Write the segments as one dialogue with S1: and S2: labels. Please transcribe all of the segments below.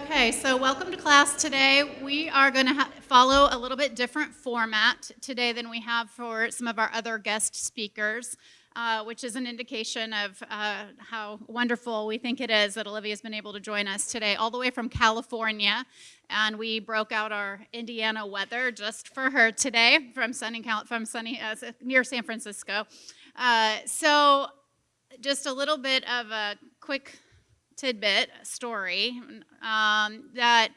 S1: Okay, so welcome to class today. We are going to follow a little bit different format today than we have for some of our other guest speakers, which is an indication of how wonderful we think it is that Olivia has been able to join us today, all the way from California. And we broke out our Indiana weather just for her today from sunny near San Francisco. So just a little bit of a quick tidbit story that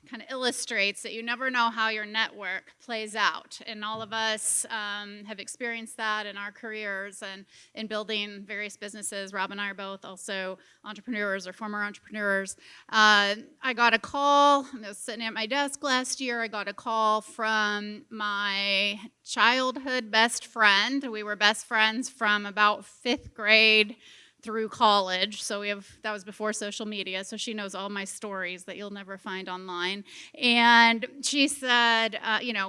S1: kind of illustrates that you never know how your network plays out. And all of us have experienced that in our careers and in building various businesses. Rob and I are both also entrepreneurs or former entrepreneurs. I got a call. I was sitting at my desk last year. I got a call from my childhood best friend. We were best friends from about 5th grade through college. So that was before social media. So she knows all my stories that you'll never find online. And she said,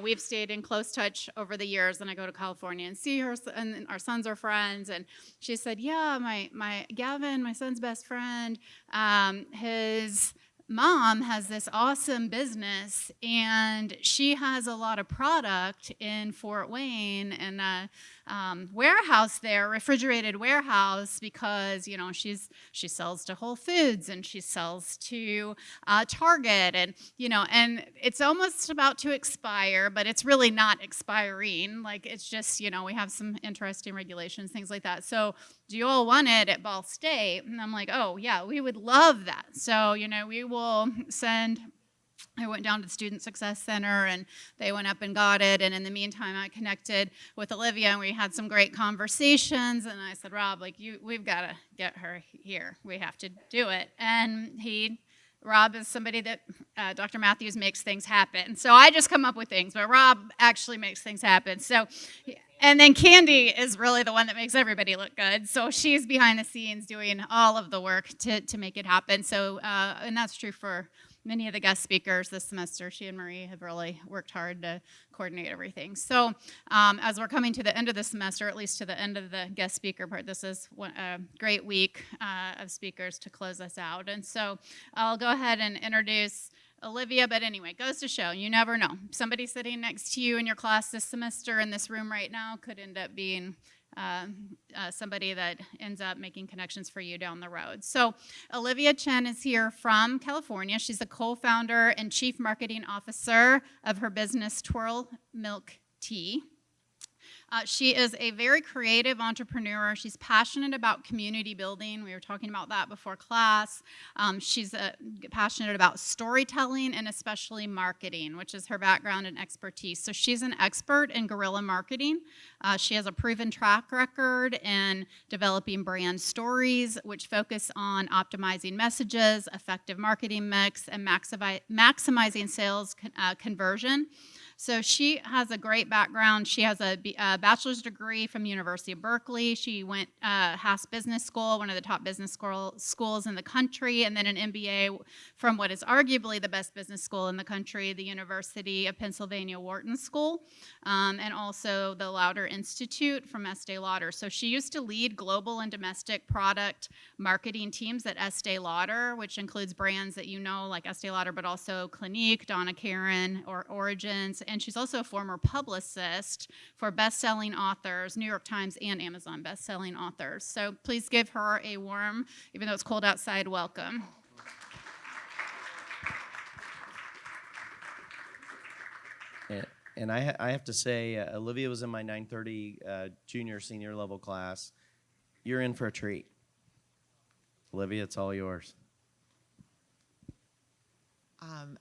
S1: we've stayed in close touch over the years, and I go to California and see her, and our sons are friends. And she said, yeah, my Gavin, my son's best friend, his mom has this awesome business, and she has a lot of product in Fort Wayne and a warehouse there, refrigerated warehouse, because she sells to Whole Foods and she sells to Target, and and it's almost about to expire, but it's really not expiring. Like, it's just we have some interesting regulations, things like that. So do you all want it at Ball State? And I'm like, oh yeah, we would love that. So we will send. I went down to the Student Success Center, and they went up and got it. And in the meantime, I connected with Olivia, and we had some great conversations. And I said, Rob, we've got to get her here. We have to do it. And Rob is somebody that Dr. Matthews makes things happen. So I just come up with things, but Rob actually makes things happen. So, and then Candy is really the one that makes everybody look good. So she's behind the scenes doing all of the work to make it happen. So, and that's true for many of the guest speakers this semester. She and Marie have really worked hard to coordinate everything. So as we're coming to the end of the semester, at least to the end of the guest speaker part, this is a great week of speakers to close us out. And so I'll go ahead and introduce Olivia, but anyway, it goes to show, you never know. Somebody sitting next to you in your class this semester in this room right now could end up being somebody that ends up making connections for you down the road. So Olivia Chen is here from California. She's a co-founder and chief marketing officer of her business, Twirl Milk Tea. She is a very creative entrepreneur. She's passionate about community building. We were talking about that before class. She's passionate about storytelling and especially marketing, which is her background and expertise. So she's an expert in guerrilla marketing. She has a proven track record in developing brand stories, which focus on optimizing messages, effective marketing mix, and maximizing sales conversion. So she has a great background. She has a bachelor's degree from the University of Berkeley. She went Haas Business School, one of the top business schools in the country, and then an MBA from what is arguably the best business school in the country, the University of Pennsylvania Wharton School, and also the Lauder Institute from Estee Lauder. So she used to lead global and domestic product marketing teams at Estee Lauder, which includes brands that like Estee Lauder, but also Clinique, Donna Karan, or Origins. And she's also a former publicist for best-selling authors, New York Times and Amazon best-selling authors. So please give her a warm, even though it's cold outside, welcome.
S2: And I have to say, Olivia was in my 930 junior, senior level class. You're in for a treat. Olivia, it's all yours.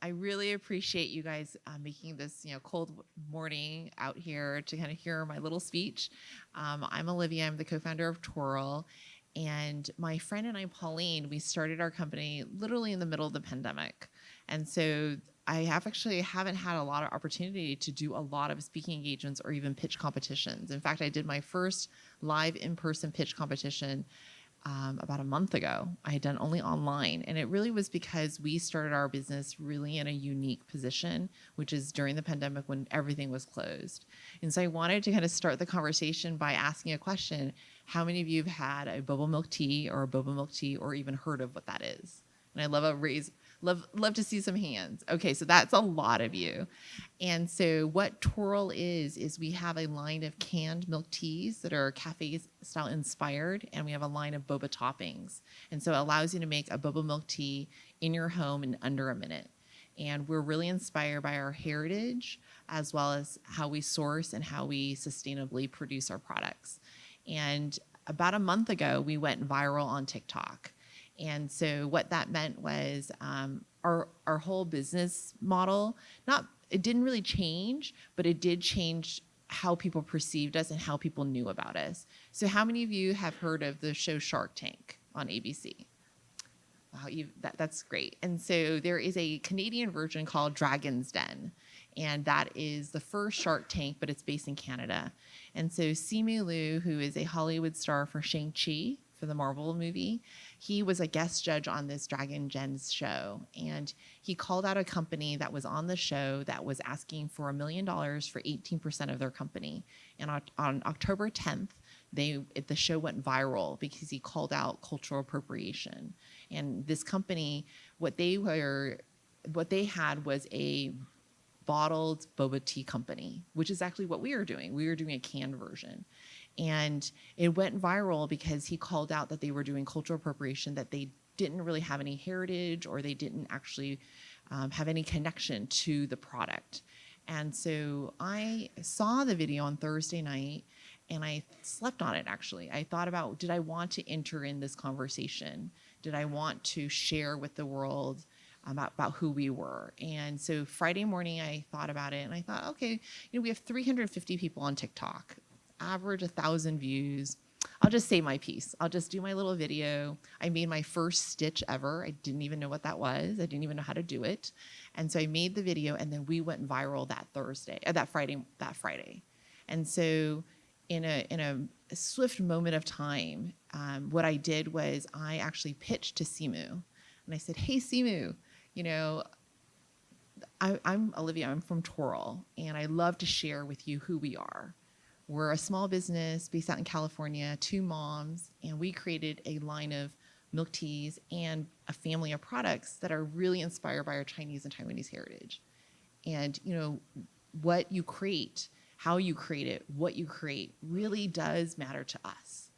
S3: I really appreciate you guys making this cold morning out here to kind of hear my little speech. I'm Olivia. I'm the co-founder of Twirl. And my friend and I, Pauline, we started our company literally in the middle of the pandemic. And so I haven't had a lot of opportunity to do a lot of speaking engagements or even pitch competitions. In fact, I did my first live in-person pitch competition about a month ago. I had done only online, and it really was because we started our business really in a unique position, which is during the pandemic when everything was closed. And so I wanted to kind of start the conversation by asking a question: how many of you have had a boba milk tea or even heard of what that is? And I love a Love to see some hands. Okay, so that's a lot of you. And so what Twirl is we have a line of canned milk teas that are cafe style inspired, and we have a line of boba toppings. And so it allows you to make a boba milk tea in your home in under a minute. And we're really inspired by our heritage as well as how we source and how we sustainably produce our products. And about a month ago, we went viral on TikTok. And so what that meant was our whole business model, it didn't really change, but it did change how people perceived us and how people knew about us. So how many of you have heard of the show Shark Tank on ABC? Wow, that's great. And so there is a Canadian version called Dragon's Den, and that is the first Shark Tank, but it's based in Canada. And so Simu Liu, who is a Hollywood star for Shang-Chi, for the Marvel movie, he was a guest judge on this Dragon Gen's show. And he called out a company that was on the show that was asking for $1 million for 18% of their company. And on October 10th, the show went viral because he called out cultural appropriation. And this company, what they had was a bottled boba tea company, which is actually what we are doing. We are doing a canned version. And it went viral because he called out that they were doing cultural appropriation, that they didn't really have any heritage, or they didn't actually have any connection to the product. And so I saw the video on Thursday night, and I slept on it, actually. I thought about, did I want to enter in this conversation? Did I want to share with the world about who we were? And so Friday morning, I thought about it, and I thought, okay, we have 350 people on TikTok, average 1,000 views. I'll just say my piece. I'll just do my little video. I made my first stitch ever. I didn't even know what that was. I didn't even know how to do it. And so I made the video, and then we went viral that Friday. And so in a swift moment of time, what I did was I actually pitched to Simu, and I said, hey, Simu, I'm Olivia. I'm from Twirl, and I love to share with you who we are. We're a small business based out in California, 2 moms, and we created a line of milk teas and a family of products that are really inspired by our Chinese and Taiwanese heritage. And, what you create, how you create it, what you create really does matter to us.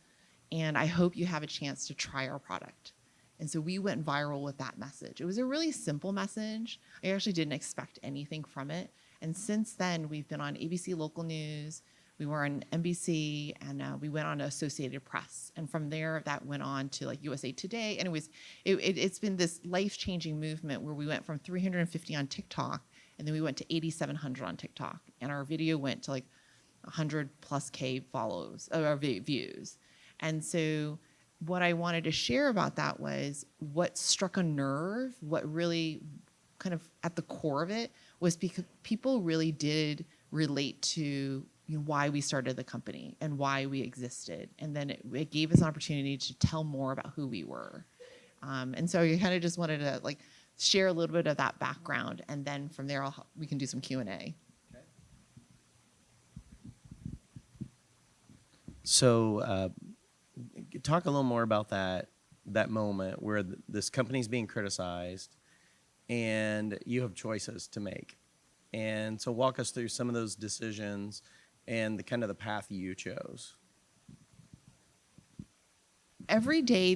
S3: And I hope you have a chance to try our product. And so we went viral with that message. It was a really simple message. I actually didn't expect anything from it. And since then, we've been on ABC Local News. We were on NBC, and we went on to Associated Press. And from there, that went on to USA Today. And it's been this life-changing movement where we went from 350 on TikTok, and then we went to 8,700 on TikTok. And our video went to 100 plus K views. And so what I wanted to share about that was what struck a nerve, what really kind of at the core of it was because people really did relate to why we started the company and why we existed. And then it gave us an opportunity to tell more about who we were. And so I kind of just wanted to share a little bit of that background. And then from there, we can do some Q&A.
S2: Okay. So talk a little more about that moment where this company's being criticized and you have choices to make. And so walk us through some of those decisions and the path you chose.
S3: Every day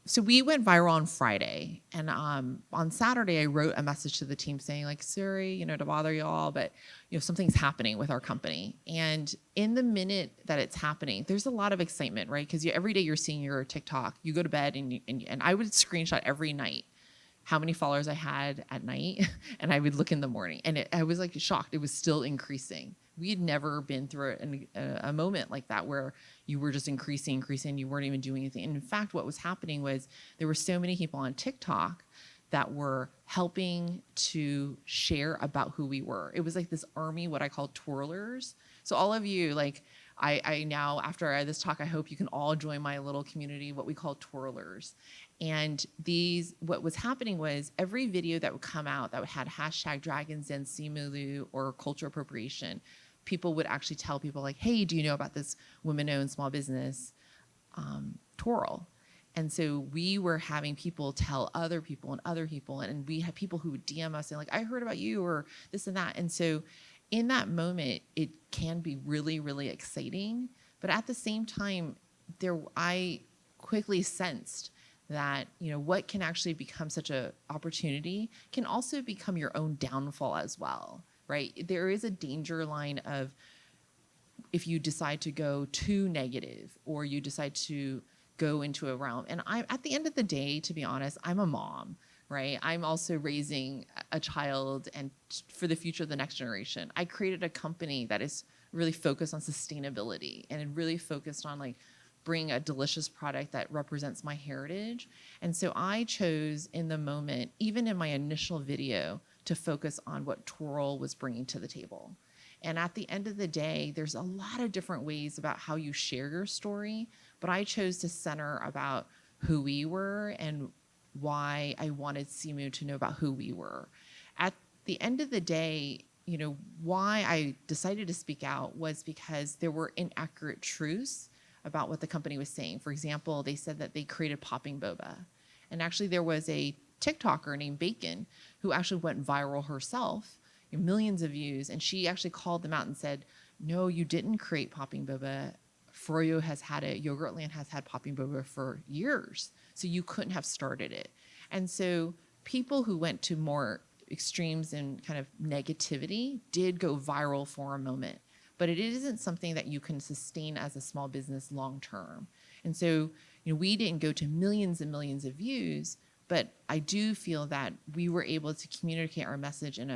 S3: so we went viral on Friday, and on Saturday I wrote a message to the team saying sorry, to bother you all, but something's happening with our company. And in the minute that it's happening, there's a lot of excitement, right? Because every day you're seeing your TikTok, you go to bed and I would screenshot every night how many followers I had at night, and I would look in the morning, and I was shocked. It was still increasing. We had never been through a moment like that where you were just increasing, you weren't even doing anything. And in fact, what was happening was there were so many people on TikTok that were helping to share about who we were. It was this army, what I call twirlers. So all of you, I now, after this talk, I hope you can all join my little community, what we call twirlers. And what was happening was every video that would come out that had hashtag Dragons Den Simu Liu or cultural appropriation, people would actually tell people hey, do you know about this women-owned small business, Twirl? And so we were having people tell other people and other people, and we had people who would DM us and like, I heard about you or this and that. And so in that moment, it can be really, really exciting. But at the same time, I quickly sensed that, what can actually become such an opportunity can also become your own downfall as well, right? There is a danger line of if you decide to go too negative or you decide to go into a realm. And at the end of the day, to be honest, I'm a mom, right? I'm also raising a child and for the future of the next generation. I created a company that is really focused on sustainability and really focused on like bring a delicious product that represents my heritage. And so I chose in the moment, even in my initial video, to focus on what Twirl was bringing to the table. And at the end of the day, there's a lot of different ways about how you share your story, but I chose to center about who we were and why I wanted Simu to know about who we were. At the end of the day, why I decided to speak out was because there were inaccurate truths about what the company was saying. For example, they said that they created popping boba. And actually there was a TikToker named Bacon who actually went viral herself, millions of views, and she actually called them out and said, no, you didn't create popping boba. Froyo has had it, Yogurtland has had popping boba for years, so you couldn't have started it. And so people who went to more extremes and kind of negativity did go viral for a moment, but it isn't something that you can sustain as a small business long term. And so, we didn't go to millions and millions of views, but I do feel that we were able to communicate our message in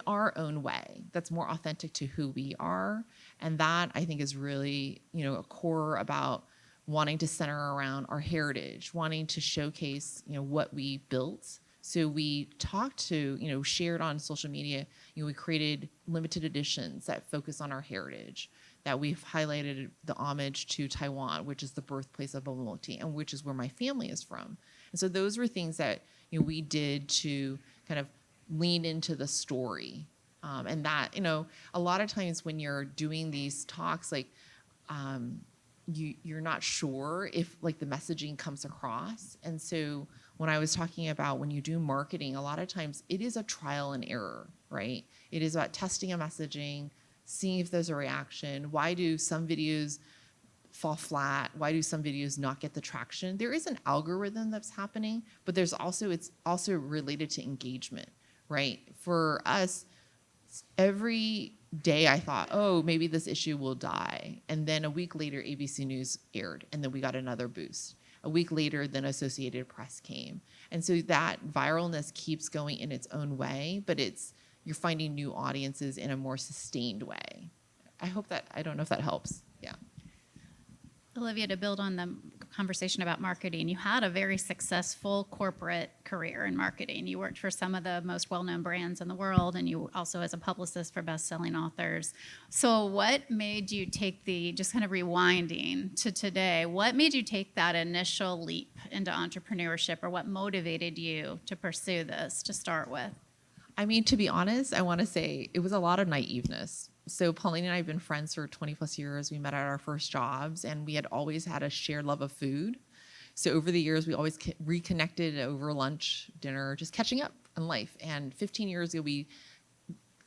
S3: our own way that's more authentic to who we are. And that I think is really, a core about wanting to center around our heritage, wanting to showcase, what we built. So we talked to, shared on social media, we created limited editions that focus on our heritage, that we've highlighted the homage to Taiwan, which is the birthplace of boba milk tea and which is where my family is from. And so those were things that, we did to kind of lean into the story. And that, a lot of times when you're doing these talks, like you're not sure if like the messaging comes across. And so when I was talking about when you do marketing, a lot of times it is a trial and error, right? It is about testing a messaging, seeing if there's a reaction. Why do some videos fall flat? Why do some videos not get the traction? There is an algorithm that's happening, but it's also related to engagement. Right? For us, every day I thought, oh, maybe this issue will die. And then a week later, ABC News aired, and then we got another boost. A week later, then Associated Press came. And so that viralness keeps going in its own way, but you're finding new audiences in a more sustained way. I don't know if that helps. Yeah.
S1: Olivia, to build on the conversation about marketing, you had a very successful corporate career in marketing. You worked for some of the most well-known brands in the world, and you also as a publicist for best-selling authors. So what made you take just kind of rewinding to today, what made you take that initial leap into entrepreneurship, or what motivated you to pursue this to start with?
S3: I mean, to be honest, I want to say it was a lot of naiveness. So Pauline and I have been friends for 20 plus years. We met at our first jobs, and we had always had a shared love of food. So over the years, we always reconnected over lunch, dinner, just catching up on life. And 15 years ago, we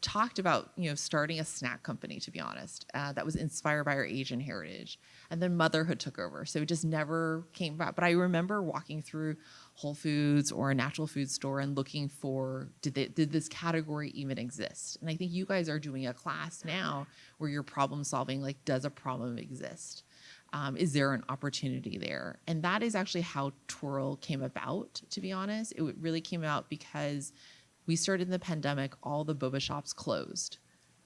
S3: talked about starting a snack company, to be honest, that was inspired by our Asian heritage. And then motherhood took over, so it just never came back. But I remember walking through Whole Foods or a natural food store and looking for, did this category even exist? And I think you guys are doing a class now where you're problem solving, like, does a problem exist? Is there an opportunity there? And that is actually how Twirl came about, to be honest. It really came out because we started in the pandemic, all the boba shops closed.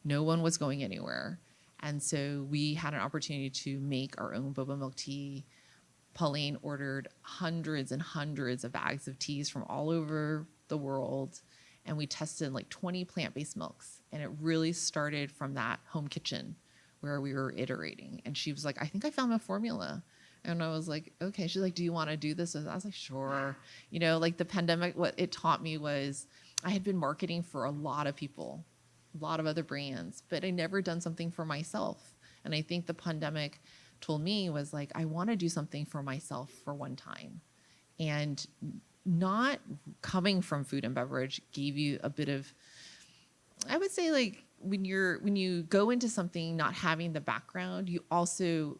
S3: No one was going anywhere. And so we had an opportunity to make our own boba milk tea. Pauline ordered hundreds and hundreds of bags of teas from all over the world. And we tested like 20 plant-based milks. And it really started from that home kitchen where we were iterating. And she was like, I think I found my formula. And I was like, okay. She's like, do you want to do this? I was like, sure. Like the pandemic, what it taught me was I had been marketing for a lot of people, a lot of other brands, but I never done something for myself. And I think the pandemic told me was like, I want to do something for myself for one time. And not coming from food and beverage gave you a bit of, I would say, like, when you go into something not having the background, you also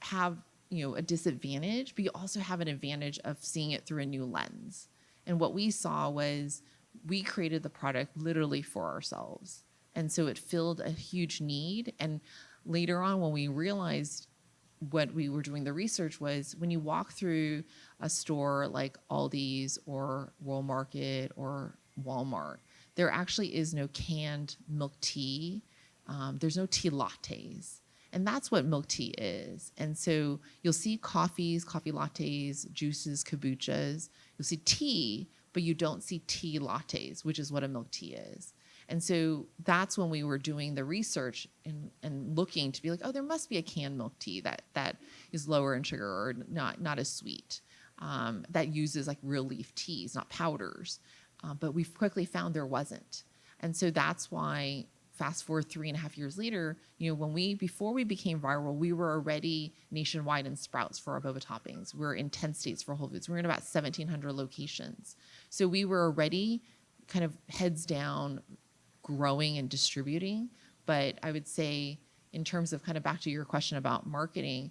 S3: have, a disadvantage, but you also have an advantage of seeing it through a new lens. And what we saw was we created the product literally for ourselves. And so it filled a huge need. And later on, when we realized what we were doing the research was, when you walk through a store like Aldi's or World Market or Walmart, there actually is no canned milk tea. There's no tea lattes. And that's what milk tea is. And so you'll see coffees, coffee lattes, juices, kombuchas. You'll see tea, but you don't see tea lattes, which is what a milk tea is. And so that's when we were doing the research and looking to be like, oh, there must be a canned milk tea that is lower in sugar or not as sweet, that uses like real leaf teas, not powders. But we quickly found there wasn't. And so that's why, fast forward 3.5 years later, before we became viral, we were already nationwide in Sprouts for our boba toppings. We're in 10 states for Whole Foods. We're in about 1,700 locations. So we were already kind of heads down, growing and distributing. But I would say, in terms of kind of back to your question about marketing,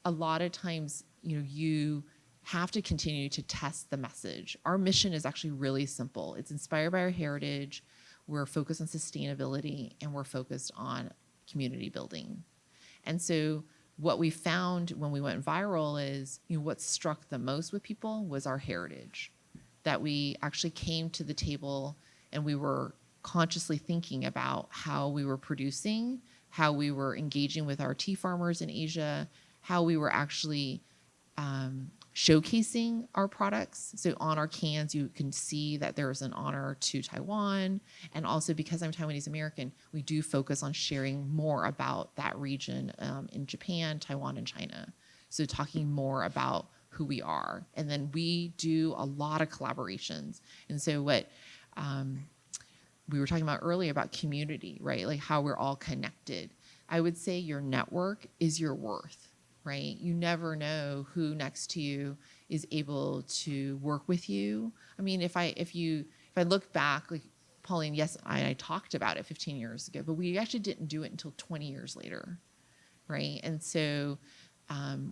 S3: a lot of times, you have to continue to test the message. Our mission is actually really simple. It's inspired by our heritage. We're focused on sustainability, and we're focused on community building. And so what we found when we went viral is, what struck the most with people was our heritage, that we actually came to the table and we were consciously thinking about how we were producing, how we were engaging with our tea farmers in Asia, how we were actually showcasing our products. So on our cans, you can see that there's an honor to Taiwan. And also, because I'm Taiwanese American, we do focus on sharing more about that region in Japan, Taiwan, and China. So talking more about who we are. And then we do a lot of collaborations. And so what we were talking about earlier about community, right? Like how we're all connected. I would say your network is your worth. Right? You never know who next to you is able to work with you. I mean, if I look back, like Pauline, yes, I talked about it 15 years ago, but we actually didn't do it until 20 years later, right? And so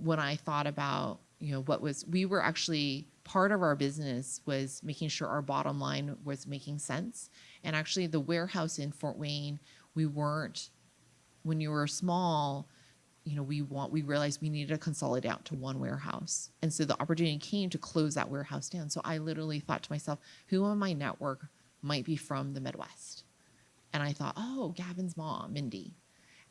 S3: when I thought about, we were actually, part of our business was making sure our bottom line was making sense. And actually the warehouse in Fort Wayne, when you were small, we realized we needed to consolidate out to one warehouse. And so the opportunity came to close that warehouse down. So I literally thought to myself, who on my network might be from the Midwest? And I thought, oh, Gavin's mom, Mindy.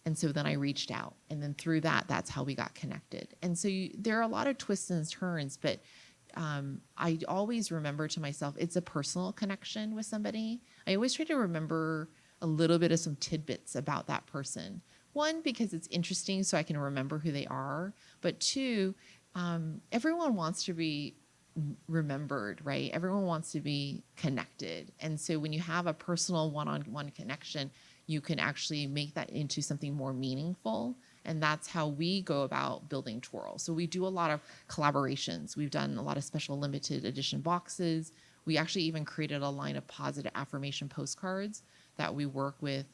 S3: And so then I reached out. And then through that, that's how we got connected. And so there are a lot of twists and turns, but I always remember to myself, it's a personal connection with somebody. I always try to remember a little bit of some tidbits about that person. One, because it's interesting so I can remember who they are. But two, everyone wants to be remembered, right? Everyone wants to be connected. And so when you have a personal one-on-one connection, you can actually make that into something more meaningful. And that's how we go about building Twirl. So we do a lot of collaborations. We've done a lot of special limited edition boxes. We actually even created a line of positive affirmation postcards that we work with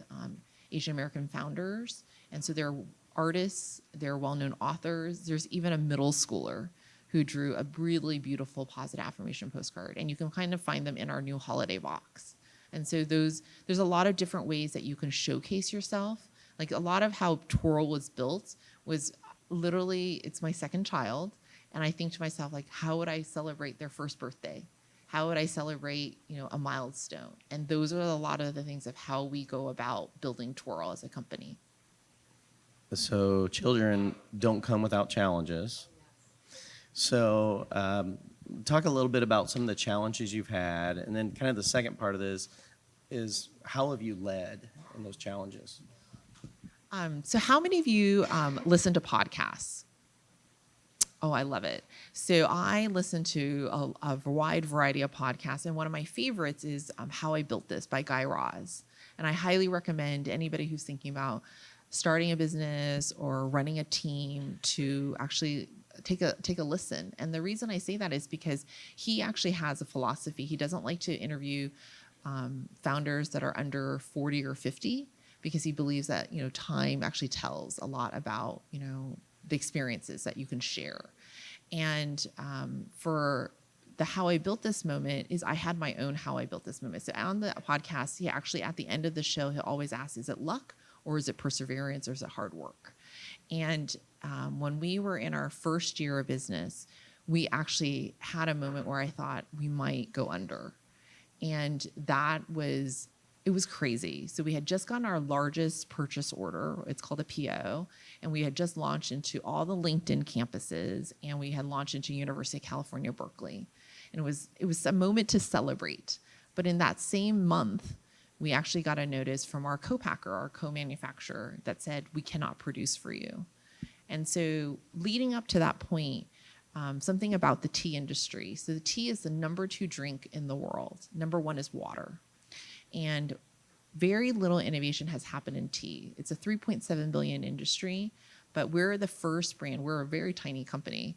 S3: Asian American founders. And so they're artists, they're well-known authors. There's even a middle schooler who drew a really beautiful positive affirmation postcard. And you can kind of find them in our new holiday box. And so there's a lot of different ways that you can showcase yourself. Like a lot of how Twirl was built was literally, it's my second child. And I think to myself, like, how would I celebrate their first birthday? How would I celebrate, a milestone? And those are a lot of the things of how we go about building Twirl as a company.
S2: So children don't come without challenges. So talk a little bit about some of the challenges you've had, and then kind of the second part of this is how have you led in those challenges?
S3: So how many of you listen to podcasts? Oh, I love it. So I listen to a wide variety of podcasts, and one of my favorites is How I Built This by Guy Raz. And I highly recommend anybody who's thinking about starting a business or running a team to actually take a listen. And the reason I say that is because he actually has a philosophy. He doesn't like to interview founders that are under 40 or 50 because he believes that, time actually tells a lot about, the experiences that you can share. And for the how I built this moment is I had my own how I built this moment. So on the podcast, he actually at the end of the show, he'll always ask, is it luck or is it perseverance or is it hard work? And when we were in our first year of business, we actually had a moment where I thought we might go under. And it was crazy. So we had just gotten our largest purchase order. It's called a PO. And we had just launched into all the LinkedIn campuses, and we had launched into University of California, Berkeley. And it was a moment to celebrate. But in that same month, we actually got a notice from our co-packer, our co-manufacturer, that said, we cannot produce for you. And so leading up to that point, something about the tea industry. So the tea is the number 2 drink in the world. Number 1 is water. And very little innovation has happened in tea. It's a 3.7 billion industry, but we're the first brand. We're a very tiny company.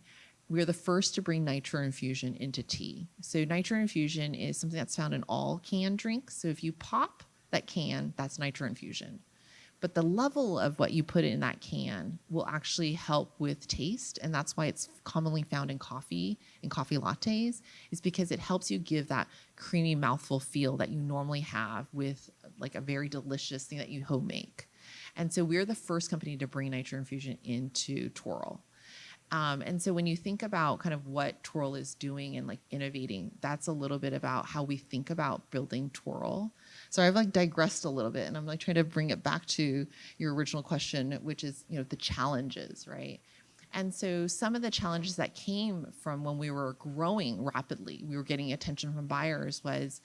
S3: We're the first to bring nitro infusion into tea. So nitro infusion is something that's found in all canned drinks. So if you pop that can, that's nitro infusion. But the level of what you put in that can will actually help with taste. And that's why it's commonly found in coffee lattes, is because it helps you give that creamy mouthful feel that you normally have with like a very delicious thing that you home make. And so we're the first company to bring nitro infusion into Twirl. And so when you think about kind of what Twirl is doing and like innovating, that's a little bit about how we think about building Twirl. So I've like digressed a little bit, and I'm like trying to bring it back to your original question, which is, the challenges, right? And so some of the challenges that came from when we were growing rapidly, we were getting attention from buyers, was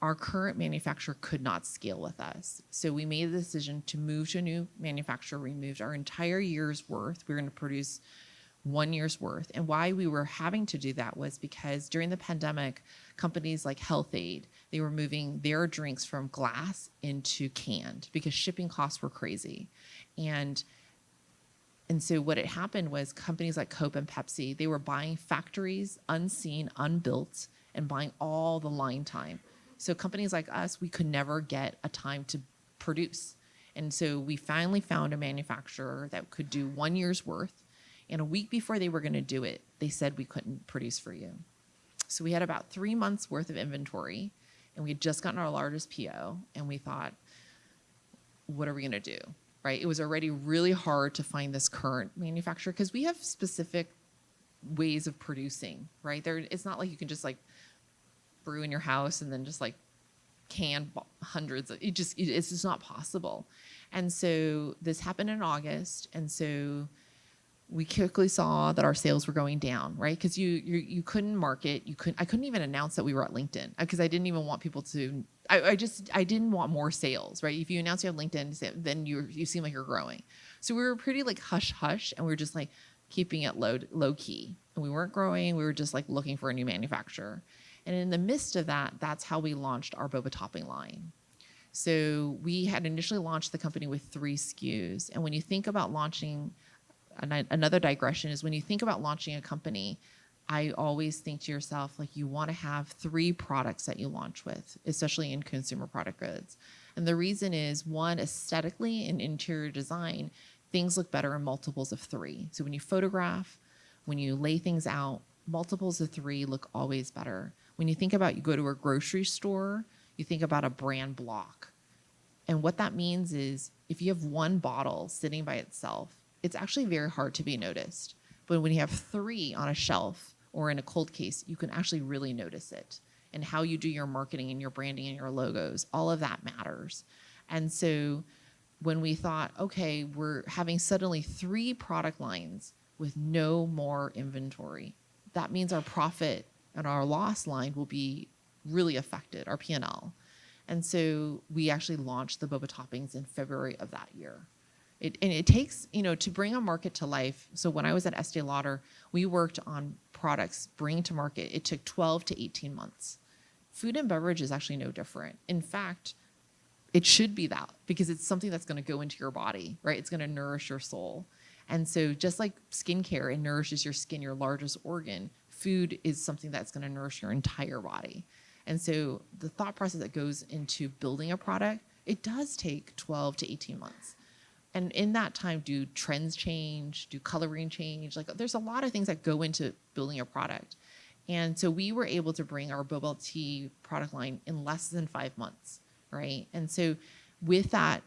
S3: our current manufacturer could not scale with us. So we made the decision to move to a new manufacturer. We moved our entire year's worth. We were going to produce 1 year's worth. And why we were having to do that was because during the pandemic, companies like Health-Ade, they were moving their drinks from glass into canned because shipping costs were crazy. And so what had happened was companies like Coke and Pepsi, they were buying factories unseen, unbuilt, and buying all the line time. So companies like us, we could never get a time to produce. And so we finally found a manufacturer that could do 1 year's worth. And a week before they were going to do it, they said we couldn't produce for you. So we had about 3 months worth of inventory, and we had just gotten our largest PO, and we thought, what are we going to do? Right? It was already really hard to find this current manufacturer because we have specific ways of producing, right? It's not like you can just like brew in your house and then just like can hundreds of, it's just not possible. And so this happened in August, and so we quickly saw that our sales were going down, right? Because you couldn't market, I couldn't even announce that we were at LinkedIn because I didn't even want people to. I didn't want more sales, right? If you announce you have LinkedIn, then you seem like you're growing. So we were pretty like hush hush, and we were just like keeping it low key, and we weren't growing. We were just like looking for a new manufacturer, and in the midst of that, that's how we launched our boba topping line. So we had initially launched the company with 3 SKUs, and when you think about launching. Another digression is when you think about launching a company, I always think to yourself, like you want to have 3 products that you launch with, especially in consumer product goods. And the reason is, 1, aesthetically in interior design, things look better in multiples of 3. So when you photograph, when you lay things out, multiples of 3 look always better. When you think about you go to a grocery store, you think about a brand block. And what that means is if you have 1 bottle sitting by itself, it's actually very hard to be noticed. But when you have 3 on a shelf or in a cold case, you can actually really notice it. And how you do your marketing and your branding and your logos, all of that matters. And so when we thought, okay, we're having suddenly 3 product lines with no more inventory, that means our profit and our loss line will be really affected, our P&L. And so we actually launched the boba toppings in February of that year. It takes, to bring a market to life. So when I was at Estee Lauder, we worked on products, bringing to market. It took 12 to 18 months. Food and beverage is actually no different. In fact, it should be that, because it's something that's going to go into your body, right? It's going to nourish your soul. And so just like skincare, it nourishes your skin, your largest organ, food is something that's going to nourish your entire body. And so the thought process that goes into building a product, it does take 12 to 18 months. And in that time, do trends change? Do coloring change? Like, there's a lot of things that go into building a product. And so we were able to bring our boba tea product line in less than 5 months, right? And so with that,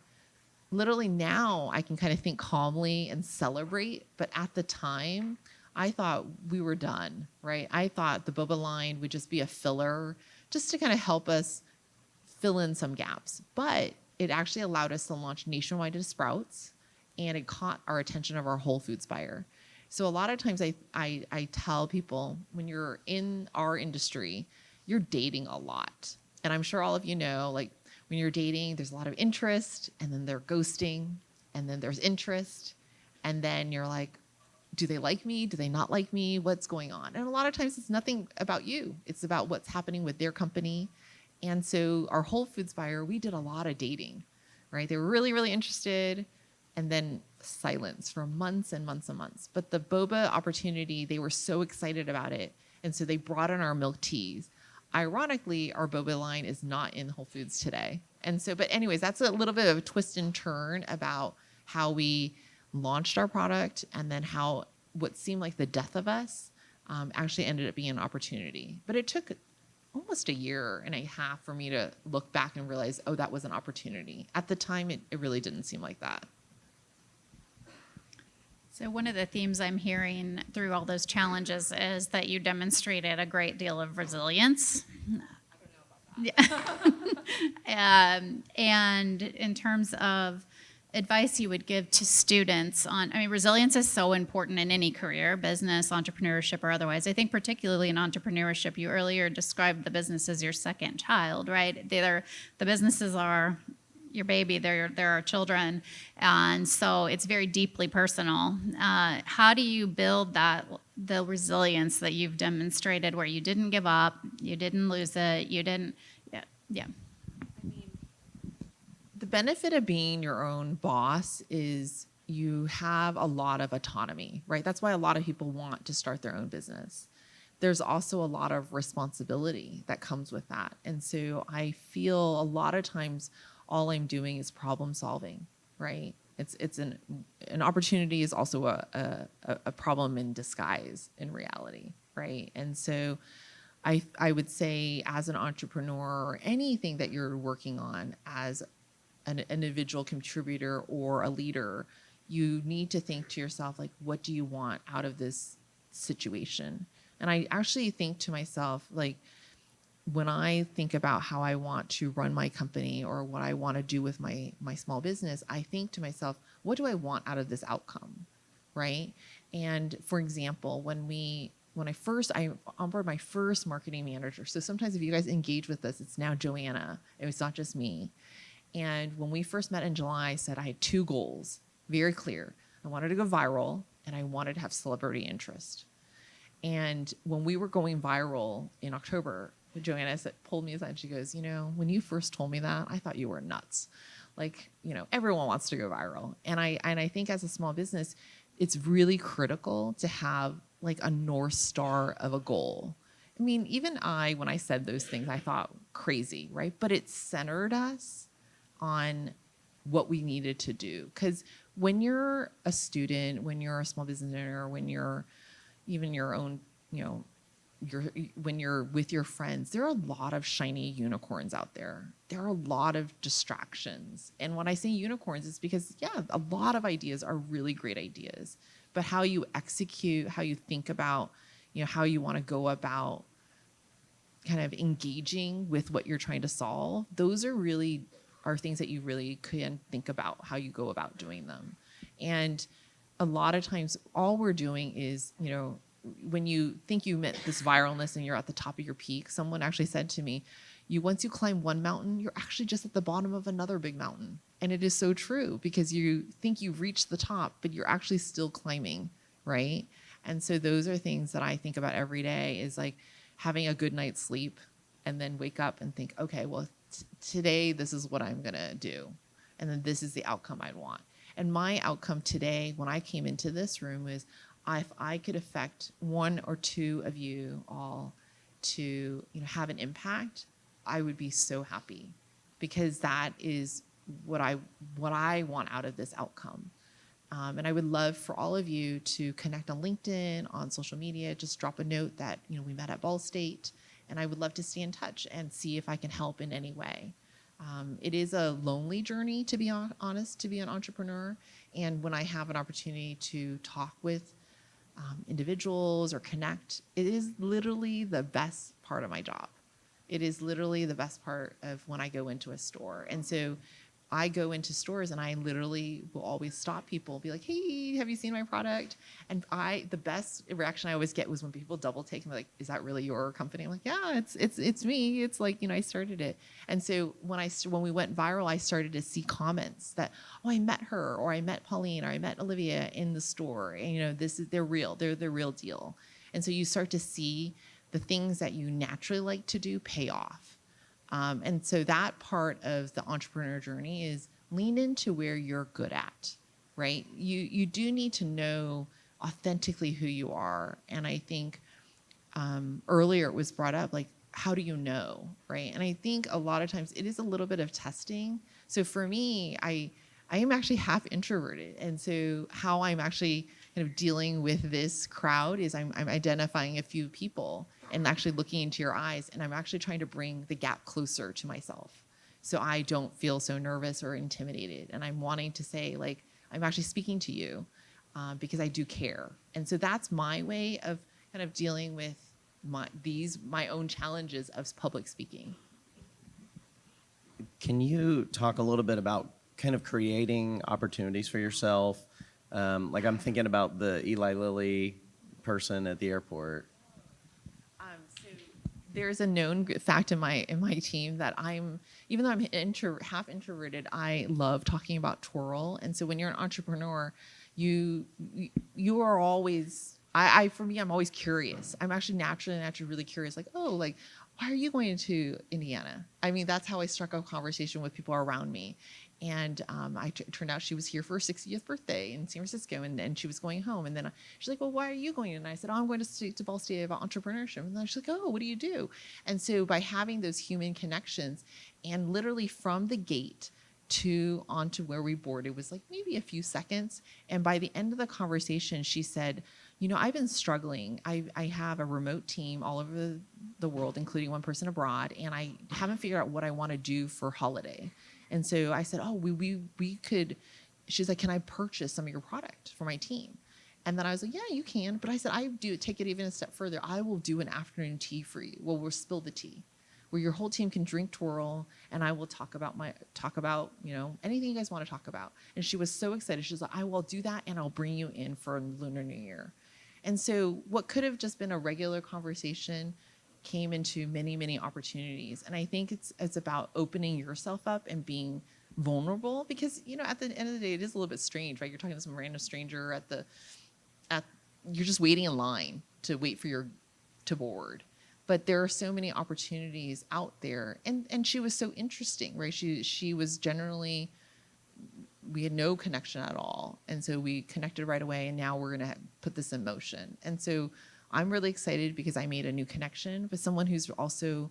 S3: literally now I can kind of think calmly and celebrate. But at the time, I thought we were done, right? I thought the boba line would just be a filler just to kind of help us fill in some gaps. But it actually allowed us to launch nationwide to Sprouts, and it caught our attention of our Whole Foods buyer. So a lot of times I tell people, when you're in our industry, you're dating a lot. And I'm sure all of you know, like, when you're dating, there's a lot of interest, and then they're ghosting, and then there's interest, and then you're like, do they like me? Do they not like me? What's going on? And a lot of times it's nothing about you. It's about what's happening with their company. And so our Whole Foods buyer, we did a lot of dating, right? They were really, really interested, and then silence for months and months and months. But the boba opportunity, they were so excited about it. And so they brought in our milk teas. Ironically, our boba line is not in Whole Foods today. And so, but anyways, that's a little bit of a twist and turn about how we launched our product, and then how what seemed like the death of us actually ended up being an opportunity. But it took almost a year and a half for me to look back and realize, oh, that was an opportunity. At the time, it really didn't seem like that.
S1: So one of the themes I'm hearing through all those challenges is that you demonstrated a great deal of resilience. And in terms of advice you would give to students on, I mean, resilience is so important in any career, business, entrepreneurship, or otherwise. I think particularly in entrepreneurship, you earlier described the business as your second child, right? The businesses are your baby, they're our children, and so it's very deeply personal. How do you build the resilience that you've demonstrated, where you didn't give up, you didn't lose it, you didn't, yeah.
S3: The benefit of being your own boss is you have a lot of autonomy, right? That's why a lot of people want to start their own business. There's also a lot of responsibility that comes with that. And so I feel a lot of times all I'm doing is problem solving, right? It's an opportunity is also a problem in disguise in reality, right? And so I would say, as an entrepreneur, or anything that you're working on as an individual contributor or a leader, you need to think to yourself, like, what do you want out of this situation? And I actually think to myself, like, when I think about how I want to run my company or what I want to do with my small business, I think to myself, what do I want out of this outcome, right? And for example, when I onboarded my first marketing manager. So sometimes if you guys engage with us, it's now Joanna. It's not just me. And when we first met in July, I said I had 2 goals, very clear. I wanted to go viral, and I wanted to have celebrity interest. And when we were going viral in October, Joanna pulled me aside and she goes, when you first told me that, I thought you were nuts. Like, everyone wants to go viral. And I think as a small business, it's really critical to have like a North Star of a goal. I mean, even when I said those things, I thought crazy, right? But it centered us on what we needed to do. Because when you're a student, when you're a small business owner, when you're even your own, when you're with your friends, there are a lot of shiny unicorns out there. There are a lot of distractions. And when I say unicorns, it's because, a lot of ideas are really great ideas. But how you execute, how you think about, how you want to go about kind of engaging with what you're trying to solve, those are things that you really can think about how you go about doing them. And a lot of times all we're doing is, when you think you met this viralness and you're at the top of your peak, someone actually said to me, once you climb one mountain, you're actually just at the bottom of another big mountain. And it is so true, because you think you've reached the top, but you're actually still climbing, right? And so those are things that I think about every day, is like having a good night's sleep and then wake up and think, okay, well, today this is what I'm going to do. And then this is the outcome I'd want. And my outcome today, when I came into this room, was if I could affect one or two of you all to have an impact, I would be so happy, because that is what I want out of this outcome. And I would love for all of you to connect on LinkedIn, on social media, just drop a note that we met at Ball State, and I would love to stay in touch and see if I can help in any way. It is a lonely journey, to be honest, to be an entrepreneur. And when I have an opportunity to talk with individuals or connect, it is literally the best part of my job. It is literally the best part of when I go into a store. And so I go into stores and I literally will always stop people, be like, hey, have you seen my product? And the best reaction I always get was when people double take and be like, is that really your company? I'm like, yeah, it's me. It's like, I started it. And so when we went viral, I started to see comments that, oh, I met her, or I met Pauline, or I met Olivia in the store. And they're real. They're the real deal. And so you start to see the things that you naturally like to do pay off. And so that part of the entrepreneur journey is lean into where you're good at, right? You do need to know authentically who you are. And I think earlier it was brought up, like, how do you know, right? And I think a lot of times it is a little bit of testing. So for me, I am actually half introverted. And so how I'm actually kind of dealing with this crowd is I'm identifying a few people and actually looking into your eyes, and I'm actually trying to bring the gap closer to myself so I don't feel so nervous or intimidated. And I'm wanting to say, like, I'm actually speaking to you because I do care. And so that's my way of kind of dealing with my own challenges of public speaking.
S2: Can you talk a little bit about kind of creating opportunities for yourself? Like, I'm thinking about the Eli Lilly person at the airport.
S3: So there's a known fact in my team that even though I'm half introverted, I love talking about twirl. And so when you're an entrepreneur, you are always, for me, I'm always curious. I'm actually naturally really curious. Like, oh, like, why are you going to Indiana? I mean, that's how I struck a conversation with people around me. And turned out she was here for her 60th birthday in San Francisco, and she was going home. And then she's like, well, why are you going? And I said, oh, I'm going to Ball State about entrepreneurship. And then she's like, oh, what do you do? And so by having those human connections, and literally from the gate onto where we boarded, it was like maybe a few seconds. And by the end of the conversation, she said, I've been struggling. I have a remote team all over the world, including one person abroad, and I haven't figured out what I want to do for holiday. And so I said, oh, we could, she's like, can I purchase some of your product for my team? And then I was like, yeah, you can. But I said, take it even a step further. I will do an afternoon tea for you. Well, we'll spill the tea, where your whole team can drink twirl, and I will talk about anything you guys want to talk about. And she was so excited. She was like, I will do that, and I'll bring you in for Lunar New Year. And so what could have just been a regular conversation came into many, many opportunities. And I think it's about opening yourself up and being vulnerable, because, at the end of the day, it is a little bit strange, right? You're talking to some random stranger you're just waiting in line to wait for to board. But there are so many opportunities out there. And she was so interesting, right? She was generally, we had no connection at all. And so we connected right away, and now we're going to put this in motion. And so I'm really excited because I made a new connection with someone who's also,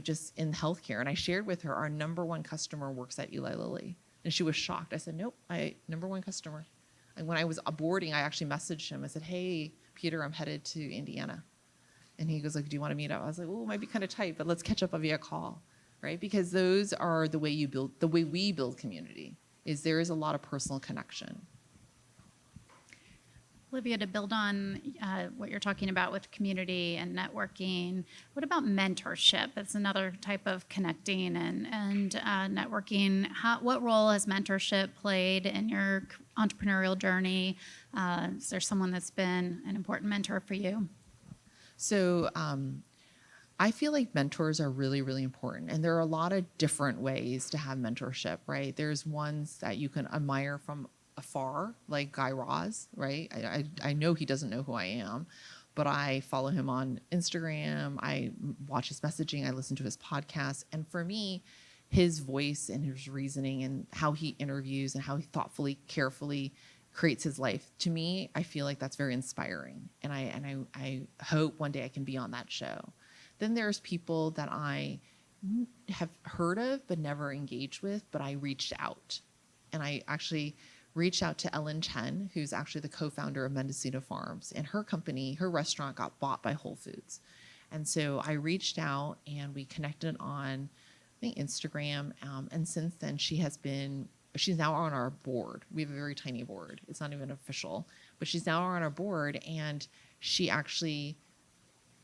S3: just in healthcare. And I shared with her, our number one customer works at Eli Lilly. And she was shocked. I said, nope, number one customer. And when I was boarding, I actually messaged him. I said, hey, Peter, I'm headed to Indiana. And he goes, like, do you want to meet up? I was like, well, it might be kind of tight, but let's catch up via call, right? Because those are the way we build community, is there is a lot of personal connection.
S1: Olivia, to build on what you're talking about with community and networking, what about mentorship? It's another type of connecting and networking. What role has mentorship played in your entrepreneurial journey? Is there someone that's been an important mentor for you?
S3: So I feel like mentors are really, really important. And there are a lot of different ways to have mentorship, right? There's ones that you can admire from afar, like Guy Raz, right? I know he doesn't know who I am, but I follow him on Instagram. I watch his messaging. I listen to his podcast. And for me, his voice and his reasoning and how he interviews and how he thoughtfully, carefully creates his life. To me, I feel like that's very inspiring. And I hope one day I can be on that show. Then there's people that I have heard of but never engaged with, but I reached out. And I actually reached out to Chen, who's actually the co-founder of Mendocino Farms. And her company, her restaurant got bought by Whole Foods. And so I reached out and we connected on, I think, Instagram. And since then, she's now on our board. We have a very tiny board. It's not even official, but she's now on our board. And she actually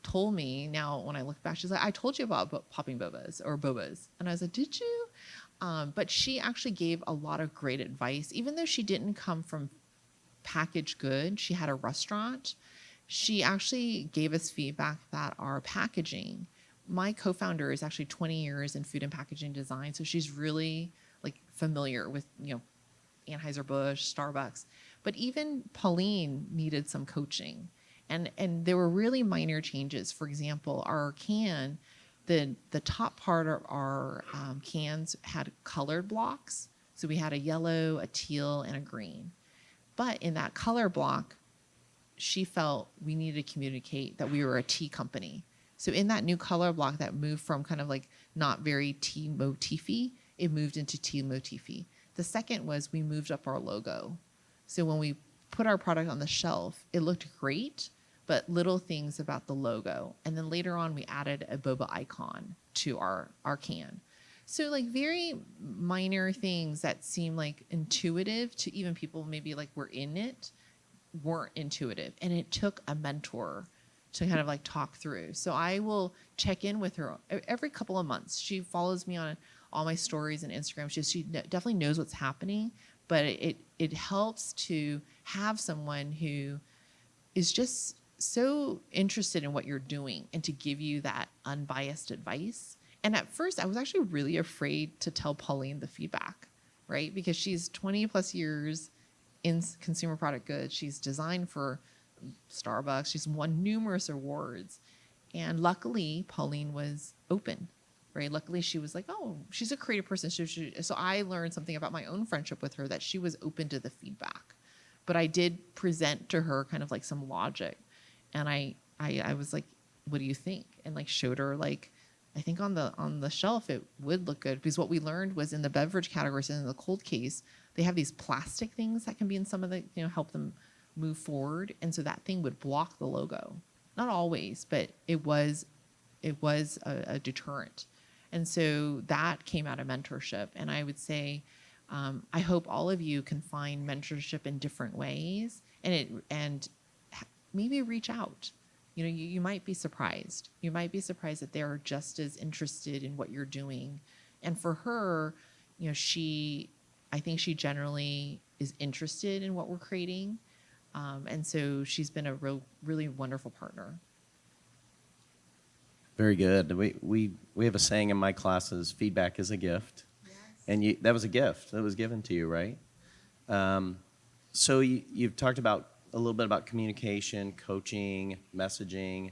S3: told me, now when I look back, she's like, I told you about popping bobas or bobas. And I was like, did you? But she actually gave a lot of great advice. Even though she didn't come from packaged good, she had a restaurant. She actually gave us feedback that our packaging, my co-founder is actually 20 years in food and packaging design. So she's really like familiar with, Anheuser-Busch, Starbucks. But even Pauline needed some coaching. And there were really minor changes. For example, our can, the top part of our cans had colored blocks. So we had a yellow, a teal, and a green. But in that color block, she felt we needed to communicate that we were a tea company. So in that new color block that moved from kind of like not very tea motify, it moved into tea motify. The second was we moved up our logo. So when we put our product on the shelf, it looked great, but little things about the logo. And then later on, we added a boba icon to our can. So like very minor things that seem like intuitive to even people maybe like were in it, weren't intuitive. And it took a mentor to kind of like talk through. So I will check in with her every couple of months. She follows me on all my stories and Instagram. She definitely knows what's happening, but it helps to have someone who is just so interested in what you're doing and to give you that unbiased advice. And at first I was actually really afraid to tell Pauline the feedback, right? Because she's 20 plus years in consumer product goods. She's designed for Starbucks. She's won numerous awards. And luckily, Pauline was open, right? Luckily, she was like, oh, she's a creative person. So I learned something about my own friendship with her, that she was open to the feedback. But I did present to her kind of like some logic. And I was like, what do you think? And like showed her like, I think on the shelf it would look good, because what we learned was in the beverage categories and in the cold case, they have these plastic things that can be in some of the, help them move forward. And so that thing would block the logo. Not always, but it was a deterrent. And so that came out of mentorship. And I would say, I hope all of you can find mentorship in different ways, and maybe reach out. You might be surprised. You might be surprised that they're just as interested in what you're doing. And for her, I think she generally is interested in what we're creating. And so she's been a really wonderful partner.
S2: Very good. We have a saying in my classes: feedback is a gift. Yes. And that was a gift that was given to you, right? So you've talked about a little bit about communication, coaching, messaging.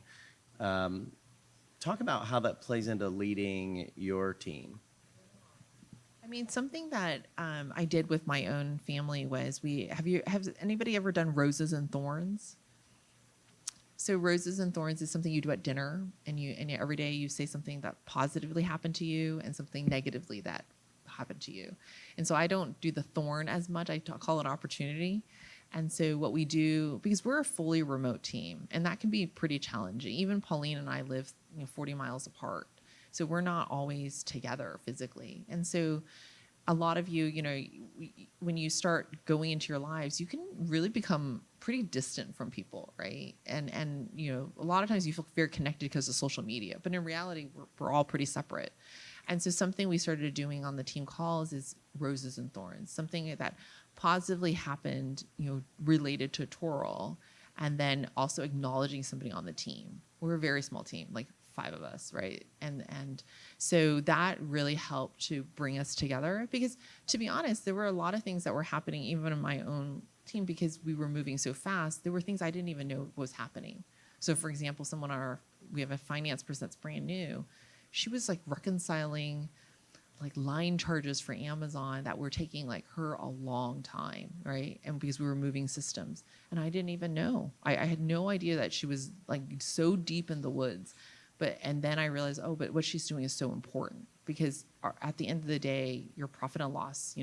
S2: Talk about how that plays into leading your team.
S3: I mean, something that I did with my own family was have anybody ever done roses and thorns? So roses and thorns is something you do at dinner, and every day you say something that positively happened to you and something negatively that happened to you. And so I don't do the thorn as much. I call it opportunity. And so what we do, because we're a fully remote team, and that can be pretty challenging. Even Pauline and I live 40 miles apart. So we're not always together physically. And so a lot of you, when you start going into your lives, you can really become pretty distant from people, right? And a lot of times you feel very connected because of social media, but in reality, we're all pretty separate. And so something we started doing on the team calls is roses and thorns, something that positively happened, related to Toral, and then also acknowledging somebody on the team. We're a very small team, like 5 of us, right? And so that really helped to bring us together, because to be honest, there were a lot of things that were happening even in my own team, because we were moving so fast. There were things I didn't even know was happening. So for example, we have a finance person that's brand new. She was like reconciling like line charges for Amazon that were taking like her a long time, right? And because we were moving systems, and I didn't even know. I had no idea that she was like so deep in the woods. And then I realized, oh, but what she's doing is so important because at the end of the day, your profit and loss,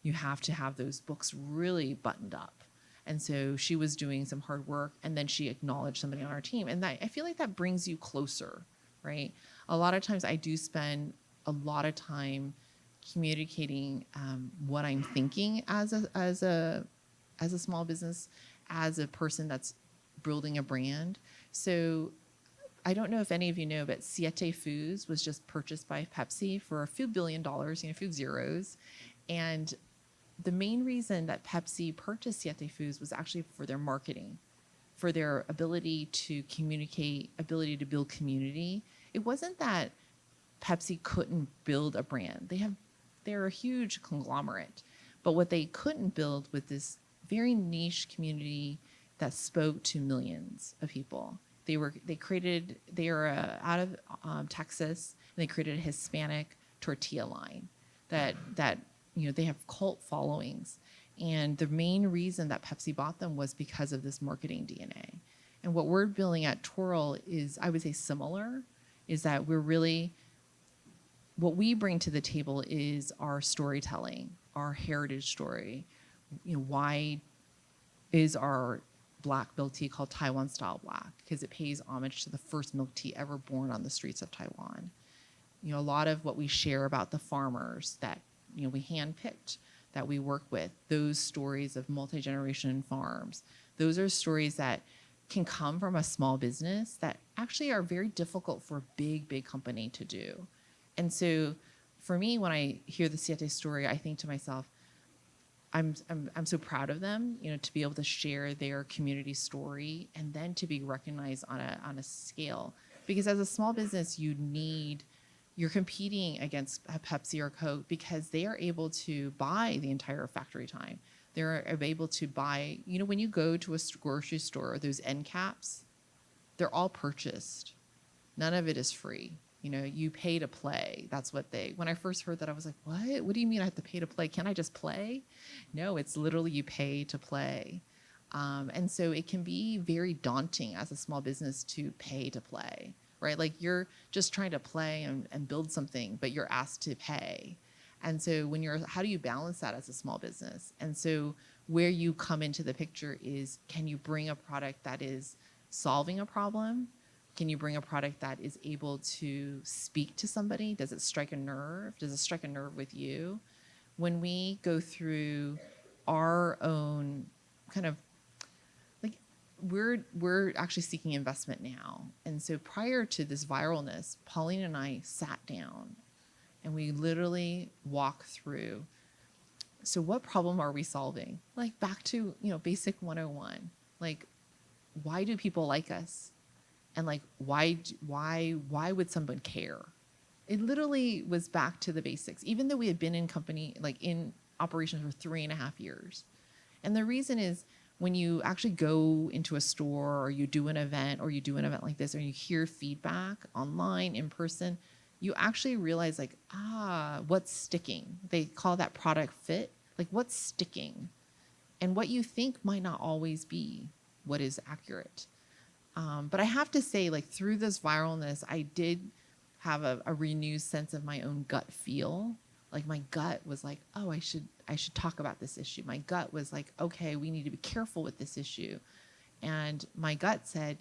S3: you have to have those books really buttoned up. And so she was doing some hard work, and then she acknowledged somebody on our team. And I feel like that brings you closer, right? A lot of times I do spend a lot of time communicating what I'm thinking as a small business, as a person that's building a brand. So I don't know if any of you know, but Siete Foods was just purchased by Pepsi for a few $1 billion, a few zeros. And the main reason that Pepsi purchased Siete Foods was actually for their marketing, for their ability to communicate, ability to build community. It wasn't that Pepsi couldn't build a brand. They're a huge conglomerate. But what they couldn't build was this very niche community that spoke to millions of people. They are out of Texas, and they created a Hispanic tortilla line that they have cult followings. And the main reason that Pepsi bought them was because of this marketing DNA. And what we're building at Twirl is, I would say, similar, is that what we bring to the table is our storytelling, our heritage story. Why is our black milk tea called Taiwan style black? Because it pays homage to the first milk tea ever born on the streets of Taiwan. A lot of what we share about the farmers that we handpicked, that we work with, those stories of multi-generation farms, those are stories that can come from a small business that actually are very difficult for a big company to do. And so for me, when I hear the Siete story, I think to myself, I'm so proud of them, to be able to share their community story and then to be recognized on a scale. Because as a small business, you're competing against Pepsi or Coke because they are able to buy the entire factory time. They're able to buy, when you go to a grocery store, those end caps, they're all purchased. None of it is free. You pay to play. That's what when I first heard that, I was like, what? What do you mean I have to pay to play? Can't I just play? No, it's literally you pay to play. And so it can be very daunting as a small business to pay to play, right? Like you're just trying to play and build something, but you're asked to pay. And so how do you balance that as a small business? And so where you come into the picture is, can you bring a product that is solving a problem? Can you bring a product that is able to speak to somebody? Does it strike a nerve? Does it strike a nerve with you? When we go through our own kind of, like, we're actually seeking investment now. And so prior to this viralness, Pauline and I sat down and we literally walk through, so what problem are we solving? Like back to, basic 101. Like, why do people like us? And like, why would someone care? It literally was back to the basics, even though we had been in operations for 3.5 years. And the reason is, when you actually go into a store or you do an event like this, or you hear feedback online, in person, you actually realize what's sticking. They call that product fit. Like, what's sticking? And what you think might not always be what is accurate. But I have to say, through this viralness, I did have a renewed sense of my own gut feel. Like, my gut was like, oh, I should talk about this issue. My gut was like, okay, we need to be careful with this issue. And my gut said,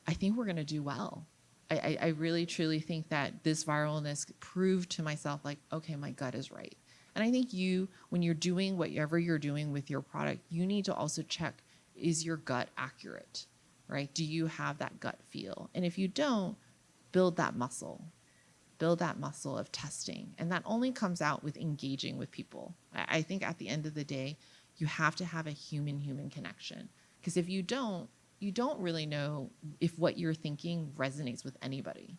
S3: I think we're going to do well. I really, truly think that this viralness proved to myself, okay, my gut is right. And I think when you're doing whatever you're doing with your product, you need to also check, is your gut accurate? Right? Do you have that gut feel? And if you don't, build that muscle of testing. And that only comes out with engaging with people. I think at the end of the day, you have to have a human connection. Because if you don't really know if what you're thinking resonates with anybody.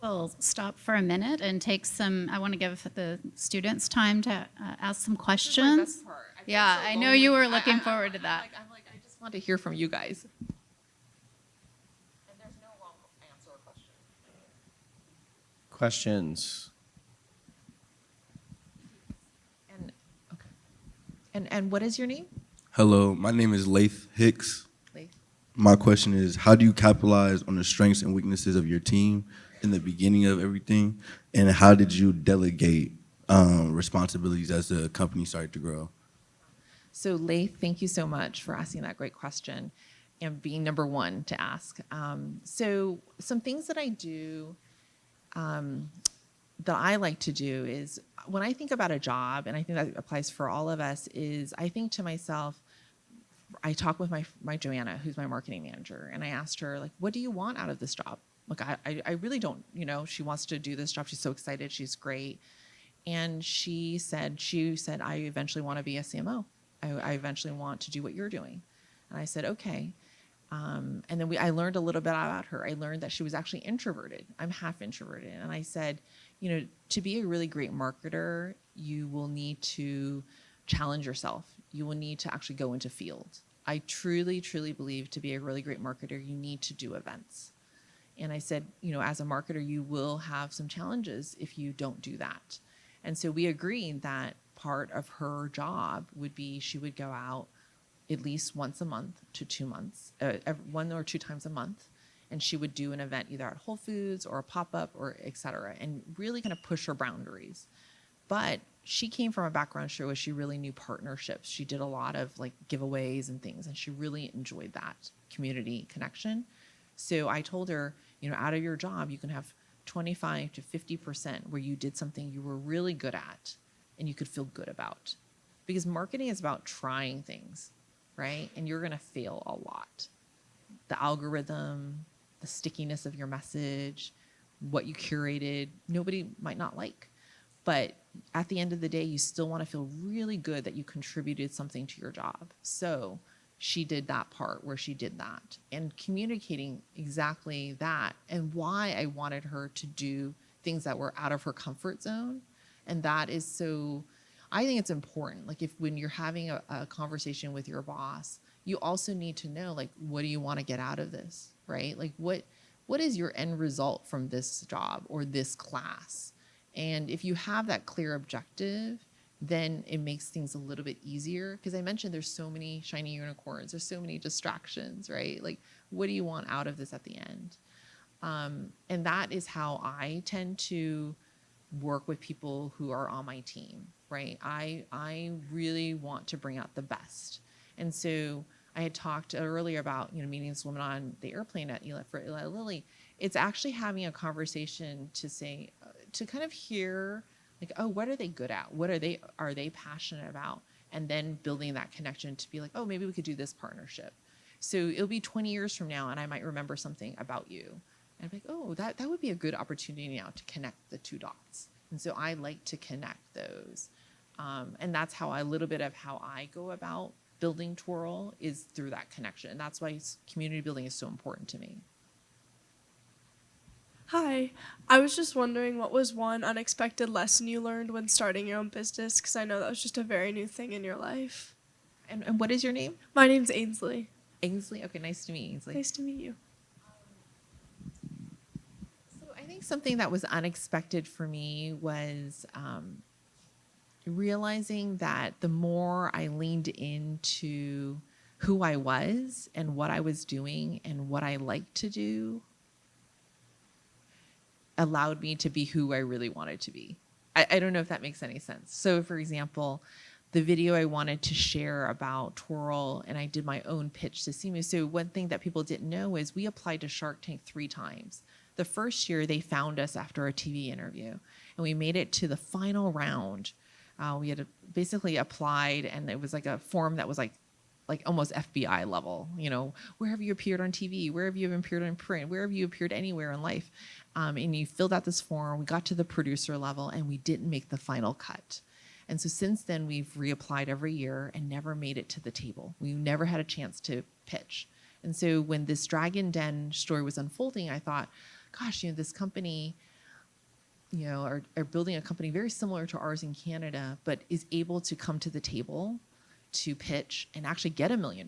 S1: We'll stop for a minute and take I want to give the students time to ask some questions. Yeah, I know you were looking forward to that.
S3: I just want to hear from you guys. And there's no
S2: Questions?
S3: And okay. And what is your name?
S4: Hello, my name is Lath Hicks.
S3: Laith?
S4: My question is, how do you capitalize on the strengths and weaknesses of your team in the beginning of everything? And how did you delegate responsibilities as the company started to grow?
S3: So, Laith, thank you so much for asking that great question and being number one to ask. So, some things that I do that I like to do is when I think about a job, and I think that applies for all of us, is I think to myself, I talk with my Joanna, who's my marketing manager, and I asked her, like, what do you want out of this job? Like, I really don't, she wants to do this job. She's so excited. She's great. And she said, I eventually want to be a CMO. I eventually want to do what you're doing. And I said, okay. And then I learned a little bit about her. I learned that she was actually introverted. I'm half introverted. And I said, to be a really great marketer, you will need to challenge yourself. You will need to actually go into field. I truly, truly believe to be a really great marketer, you need to do events. And I said, as a marketer, you will have some challenges if you don't do that. And so we agreed that part of her job would be she would go out at least once a month to 2 months, 1 or 2 times a month. And she would do an event either at Whole Foods or a pop-up or et cetera, and really kind of push her boundaries. But she came from a background where she really knew partnerships. She did a lot of like giveaways and things, and she really enjoyed that community connection. So I told her, out of your job, you can have 25 to 50% where you did something you were really good at and you could feel good about. Because marketing is about trying things, right? And you're going to fail a lot. The algorithm, the stickiness of your message, what you curated, nobody might not like. But at the end of the day, you still want to feel really good that you contributed something to your job. So she did that part where she did that and communicating exactly that and why I wanted her to do things that were out of her comfort zone. And that is so, I think it's important. Like when you're having a conversation with your boss, you also need to know, like, what do you want to get out of this, right? Like what is your end result from this job or this class? And if you have that clear objective, then it makes things a little bit easier. Because I mentioned there's so many shiny unicorns, there's so many distractions, right? Like, what do you want out of this at the end? And that is how I tend to work with people who are on my team, right? I really want to bring out the best. And so I had talked earlier about, meeting this woman on the airplane for Eli Lilly. It's actually having a conversation to say, to kind of hear, like, oh, what are they good at? What are they passionate about? And then building that connection to be like, oh, maybe we could do this partnership. So it'll be 20 years from now, and I might remember something about you. And I'm like, oh, that would be a good opportunity now to connect the 2 dots. And so I like to connect those. And that's how a little bit of how I go about building Twirl is through that connection. And that's why community building is so important to me.
S5: Hi, I was just wondering what was one unexpected lesson you learned when starting your own business? Because I know that was just a very new thing in your life.
S3: And what is your name?
S5: My name's Ainsley.
S3: Ainsley? Okay, nice to meet you, Ainsley.
S5: Nice to meet you.
S3: So I think something that was unexpected for me was realizing that the more I leaned into who I was and what I was doing and what I liked to do, allowed me to be who I really wanted to be. I don't know if that makes any sense. So for example, the video I wanted to share about Twirl, and I did my own pitch to Simu. So one thing that people didn't know is we applied to Shark Tank 3 times. The first year they found us after a TV interview, and we made it to the final round. We had basically applied, and it was like a form that was like almost FBI level, where have you appeared on TV? Where have you appeared in print? Where have you appeared anywhere in life? And you filled out this form. We got to the producer level, and we didn't make the final cut. And so since then, we've reapplied every year and never made it to the table. We never had a chance to pitch. And so when this Dragon Den story was unfolding, I thought, gosh, this company, are building a company very similar to ours in Canada, but is able to come to the table to pitch and actually get $1 million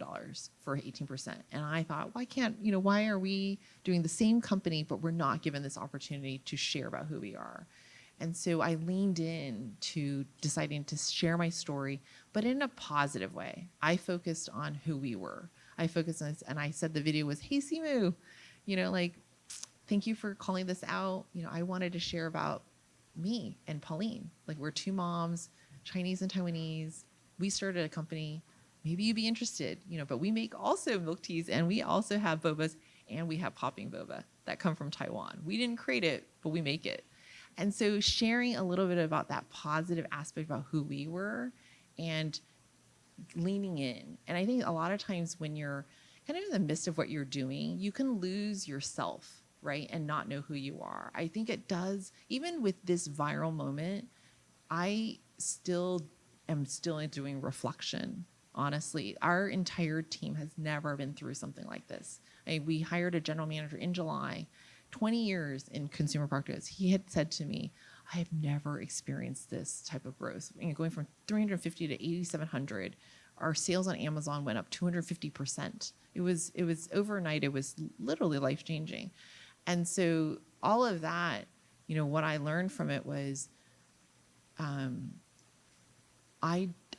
S3: for 18%. And I thought, why are we doing the same company, but we're not given this opportunity to share about who we are? And so I leaned in to deciding to share my story, but in a positive way. I focused on who we were. I focused on this, and I said the video was, "Hey, Simu, thank you for calling this out. I wanted to share about me and Pauline. Like, we're two moms, Chinese and Taiwanese. We started a company. Maybe you'd be interested, but we make also milk teas, and we also have bobas, and we have popping boba that come from Taiwan. We didn't create it, but we make it." And so sharing a little bit about that positive aspect about who we were and leaning in. And I think a lot of times when you're kind of in the midst of what you're doing, you can lose yourself, right? And not know who you are. I think it does, even with this viral moment, I am still doing reflection. Honestly, our entire team has never been through something like this. We hired a general manager in July, 20 years in consumer product goods. He had said to me, "I have never experienced this type of growth. Going from 350 to 8,700, our sales on Amazon went up 250%. It was overnight. It was literally life changing." And so all of that, what I learned from it was,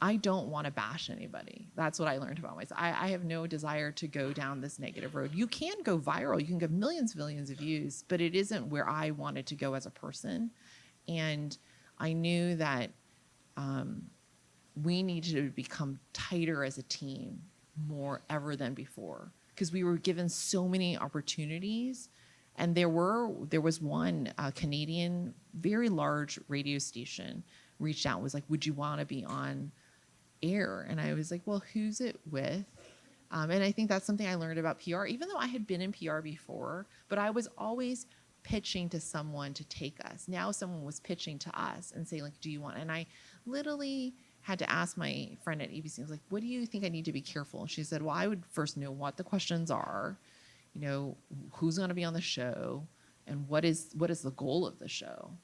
S3: I don't want to bash anybody. That's what I learned about myself. I have no desire to go down this negative road. You can go viral. You can get millions of views, but it isn't where I wanted to go as a person. And I knew that we needed to become tighter as a team more ever than before, because we were given so many opportunities. And there was one Canadian, very large radio station reached out and was like, "Would you want to be on air?" And I was like, "Well, who's it with?" And I think that's something I learned about PR, even though I had been in PR before, but I was always pitching to someone to take us. Now someone was pitching to us and saying, like, "Do you want?" And I literally had to ask my friend at ABC, I was like, "What do you think I need to be careful?" And she said, "Well, I would first know what the questions are, who's going to be on the show, and what is the goal of the show."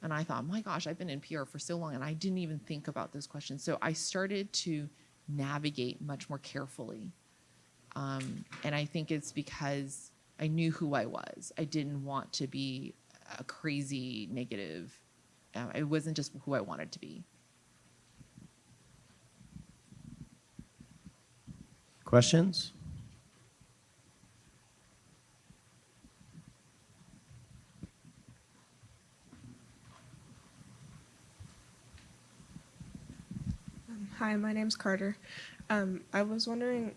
S3: And I thought, my gosh, I've been in PR for so long, and I didn't even think about those questions. So I started to navigate much more carefully. And I think it's because I knew who I was. I didn't want to be a crazy negative. It wasn't just who I wanted to be.
S2: Questions?
S5: Hi, my name's Carter. I was wondering,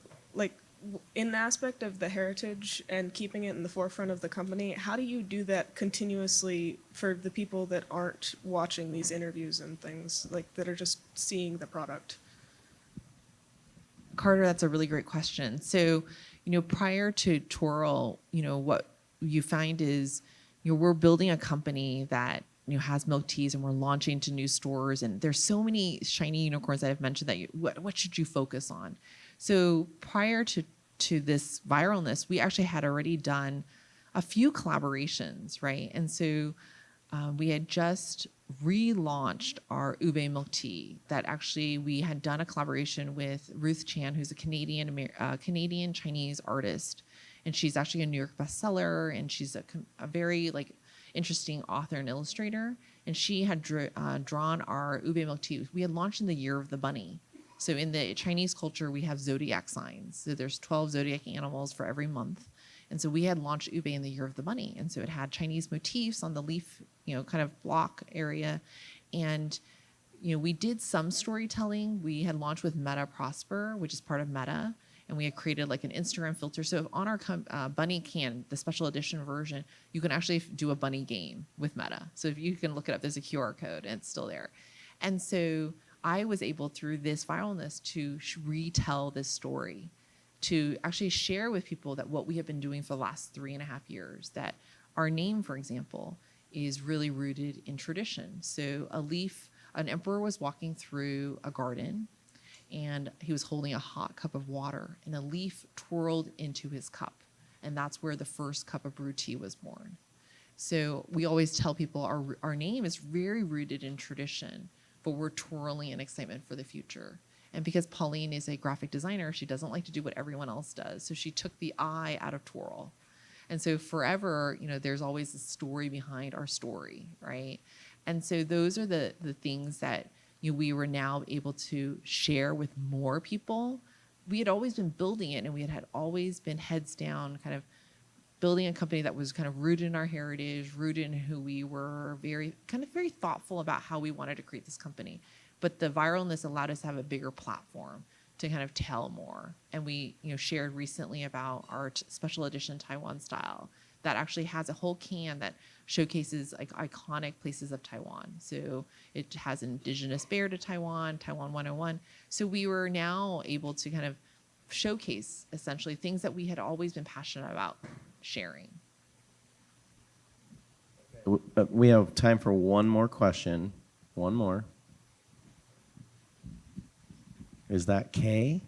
S5: in the aspect of the heritage and keeping it in the forefront of the company, how do you do that continuously for the people that aren't watching these interviews and things, that are just seeing the product?
S3: Carter, that's a really great question. So, prior to Twirl, what you find is, we're building a company that has milk teas, and we're launching to new stores, and there's so many shiny unicorns that I've mentioned that what should you focus on? So prior to this viralness, we actually had already done a few collaborations, right? And so we had just relaunched our ube milk tea that actually we had done a collaboration with Ruth Chen, who's a Canadian Chinese artist, and she's actually a New York bestseller, and she's a very interesting author and illustrator, and she had drawn our ube milk tea. We had launched in the year of the bunny. So in the Chinese culture, we have zodiac signs. So there's 12 zodiac animals for every month. And so we had launched ube in the year of the bunny. And so it had Chinese motifs on the leaf, kind of block area. And, we did some storytelling. We had launched with Meta Prosper, which is part of Meta. And we had created an Instagram filter. So on our bunny can, the special edition version, you can actually do a bunny game with Meta. So if you can look it up, there's a QR code and it's still there. And so I was able, through this viralness, to retell this story, to actually share with people that what we have been doing for the last 3.5 years, that our name, for example, is really rooted in tradition. So an emperor was walking through a garden, and he was holding a hot cup of water, and a leaf twirled into his cup. And that's where the first cup of brewed tea was born. So we always tell people our name is very rooted in tradition, but we're twirling in excitement for the future. And because Pauline is a graphic designer, she doesn't like to do what everyone else does. So she took the I out of twirl. And so forever, there's always a story behind our story, right? And so those are the things that we were now able to share with more people. We had always been building it, and we had always been heads down, kind of building a company that was kind of rooted in our heritage, rooted in who we were, very thoughtful about how we wanted to create this company. But the viralness allowed us to have a bigger platform to kind of tell more. And we shared recently about our special edition Taiwan style that actually has a whole can that showcases like iconic places of Taiwan. So it has indigenous bear to Taiwan, Taiwan 101. So we were now able to kind of showcase essentially things that we had always been passionate about sharing.
S2: We have time for one more question. One more. Is that Kay?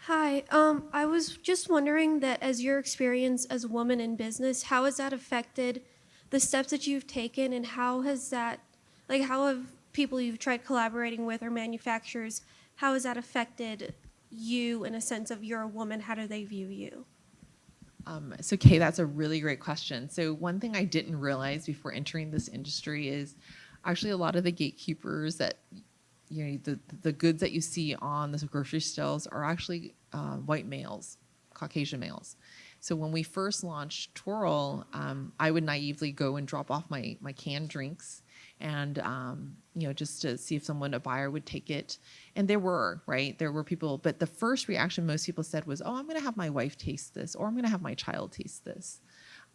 S6: Hi, I was just wondering that as your experience as a woman in business, how has that affected the steps that you've taken, and how has that, like, how have people you've tried collaborating with or manufacturers, how has that affected you in a sense of you're a woman, how do they view you?
S3: So Kay, that's a really great question. So one thing I didn't realize before entering this industry is actually a lot of the gatekeepers that, the goods that you see on the grocery shelves are actually white males, Caucasian males. So when we first launched Twirl, I would naively go and drop off my canned drinks and, just to see if a buyer would take it. And there were people, but the first reaction most people said was, oh, I'm going to have my wife taste this, or I'm going to have my child taste this.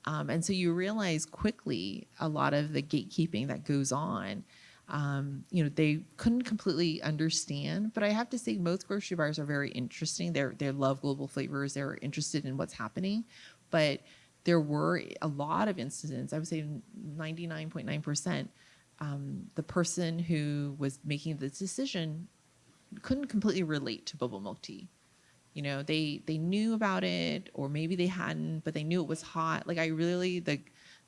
S3: And so you realize quickly a lot of the gatekeeping that goes on. They couldn't completely understand, but I have to say most grocery buyers are very interesting. They love global flavors. They're interested in what's happening, but there were a lot of incidents. I would say 99.9%. The person who was making the decision couldn't completely relate to boba milk tea. They knew about it, or maybe they hadn't, but they knew it was hot. Like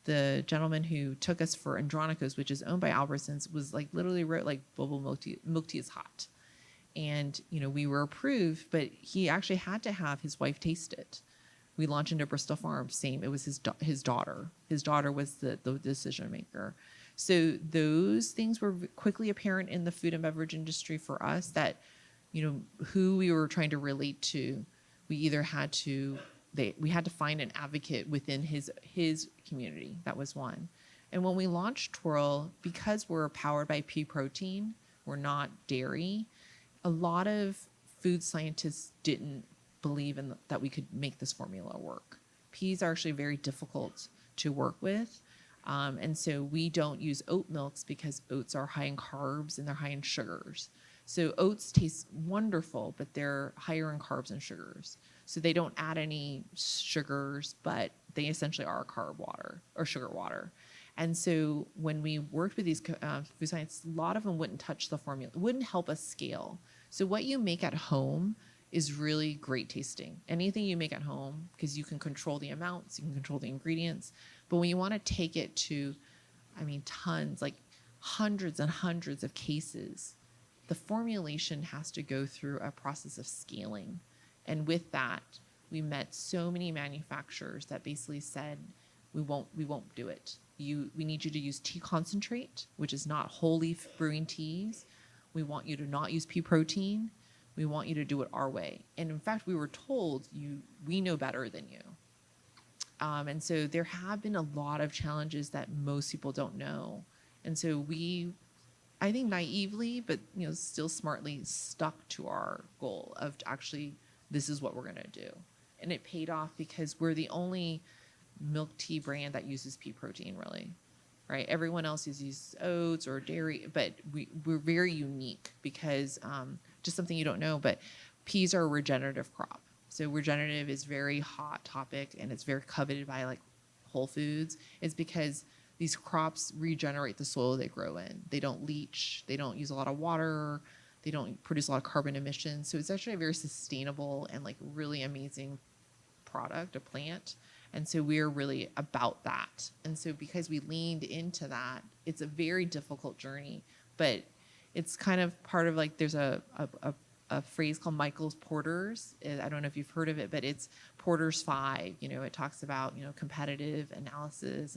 S3: the gentleman who took us for Andronicos, which is owned by Albertsons, was like literally wrote like boba milk tea is hot. And, we were approved, but he actually had to have his wife taste it. We launched into Bristol Farms, same. It was his daughter. His daughter was the decision maker. So those things were quickly apparent in the food and beverage industry for us that, who we were trying to relate to, we had to find an advocate within his community. That was one. And when we launched Twirl, because we're powered by pea protein, we're not dairy, a lot of food scientists didn't believe that we could make this formula work. Peas are actually very difficult to work with. And so we don't use oat milks because oats are high in carbs and they're high in sugars. So oats taste wonderful, but they're higher in carbs and sugars. So they don't add any sugars, but they essentially are carb water or sugar water. And so when we worked with these food scientists, a lot of them wouldn't touch the formula, wouldn't help us scale. So what you make at home is really great tasting. Anything you make at home, because you can control the amounts, you can control the ingredients. But when you want to take it to, tons, like hundreds and hundreds of cases, the formulation has to go through a process of scaling. And with that, we met so many manufacturers that basically said, we won't do it. We need you to use tea concentrate, which is not whole leaf brewing teas. We want you to not use pea protein. We want you to do it our way. And in fact, we were told, we know better than you. And so there have been a lot of challenges that most people don't know. And so I think naively, but still smartly stuck to our goal of actually, this is what we're going to do. And it paid off because we're the only milk tea brand that uses pea protein, really. Right? Everyone else uses oats or dairy, but we're very unique because just something you don't know, but peas are a regenerative crop. So regenerative is very hot topic and it's very coveted by like Whole Foods. It's because these crops regenerate the soil they grow in. They don't leach, they don't use a lot of water, they don't produce a lot of carbon emissions. So it's actually a very sustainable and like really amazing product, a plant. And so we're really about that. And so because we leaned into that, it's a very difficult journey, but it's kind of part of like there's a phrase called Michael's Porter's. I don't know if you've heard of it, but it's Porter's 5. It talks about, competitive analysis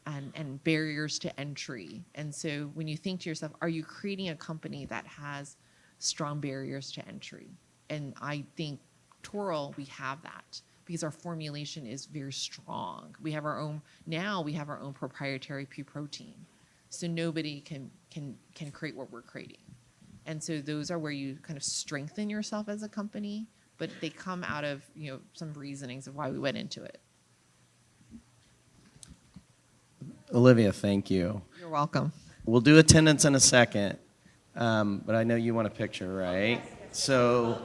S3: and barriers to entry. And so when you think to yourself, are you creating a company that has strong barriers to entry? And I think Toral, we have that because our formulation is very strong. We have our own proprietary pea protein. So nobody can create what we're creating. And so those are where you kind of strengthen yourself as a company, but they come out of, some reasonings of why we went into it.
S2: Olivia, thank you.
S3: You're welcome.
S2: We'll do attendance in a second, but I know you want a picture, right? So